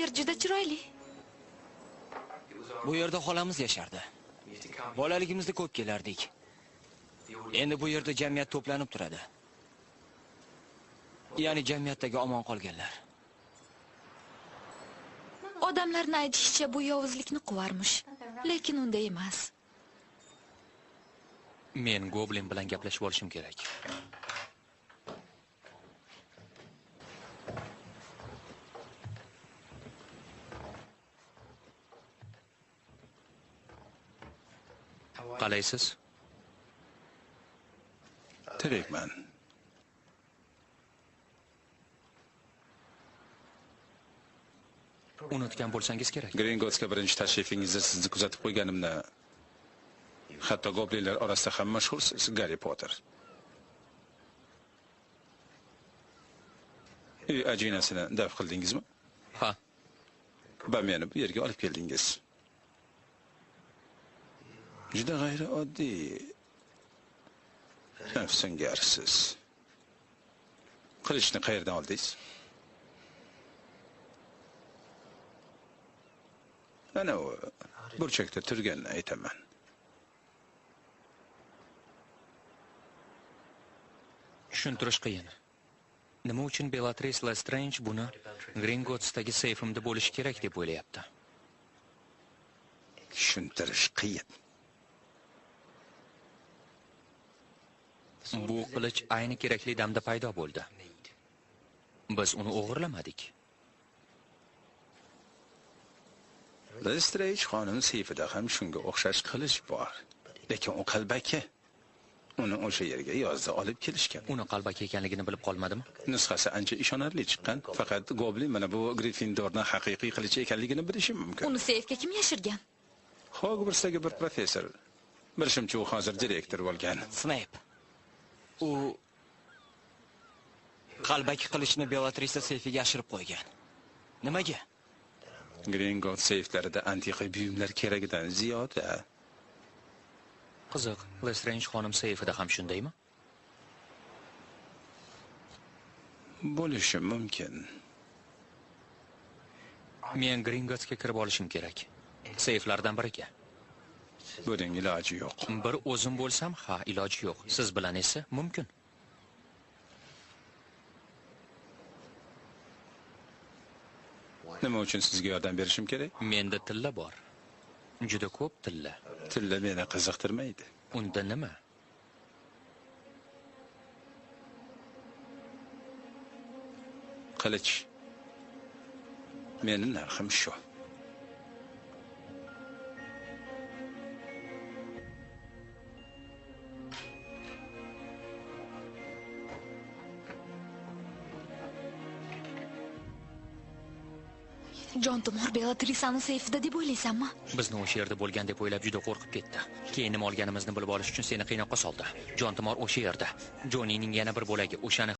yer juda chiroyli. Bu yerda xolamiz yashardi. Bolaligimizda ko'p kelardik. Endi bu yerda jamiyat to'planib turadi. Ya'ni jamiyatdagi omon qolganlar. Odamlarning aytishicha bu yovuzlikni quvarmish, lekin unday emas. Men Goblin bilan gaplashib olishim kerak. Qalaysiz? Tirikman. Unutgan bo'lsangiz kerak. Gringottsga birinchi tashrifingizda sizni kuzatib qo'yganimda, hatto goblinlar orasida ham mashhursiz, Garri Potter. Uy ajinasini daf qildingizmi? Ha, Va meni bu yerga olib keldingiz. Juda g'ayrioddiy, nafsungarsiz. Qilichni qayerdan oldingiz? Ana u burchakda turganini aytaman. tushuntirish qiyin. Nima uchun Bellatrix Lestrange buni Gringottsdagi seyfimda bo'lishi kerak deb o'ylayapti? Tushuntirish qiyin. Bu qilich ayni kerakli damda paydo bo'ldi. Biz uni o'g'irlamadik. Lestrange xonim seyfida ham shunga o'xshash qilich bor. Lekin u qalbaki. Uni o'sha yerga yozda olib kelishgan. Uni qalbaki ekanligini bilib qolmadimi? Nusxasi ancha ishonarli chiqqan. Faqat Goblin mana bu Gryffindorning haqiqiy qilichi ekanligini bilishi mumkin. Uni seyfga kim yashirgan? Hogwartsdagi bir professor. Bilishimcha u hozir direktor bo'lgan. Snape. U qalbaki qilichni Bellatrix seyfiga yashirib qo'ygan. Nimaga? Gringotts seyflarida antiqa buyumlar keragidan ziyoda. Qiziq, Lestrange xonim seyfida ham shundaymi? Bo'lishi mumkin. Men Gringottsga kirib olishim kerak. Seyflardan biriga. Buning iloji yo'q. Bir o'zim bo'lsam, ha, iloji yo'q. Siz bilan esa mumkin. Nima uchun sizga yordam berishim kerak? Menda tilla bor. Juda ko'p tilla. Tilla meni qiziqtirmaydi. Unda nima? Qilich. Meni narxim shu. Jon Tomor Bellatrixani seyfida deb o'ylaysanmi? Bizni o'sha yerda bo'lgan deb o'ylab juda qo'rqib ketdi. Keyin nima olganimizni bilib olish uchun seni qiynoqqa soldi. Jon Tomor o'sha yerda. Jonining yana bir bo'lagi o'shani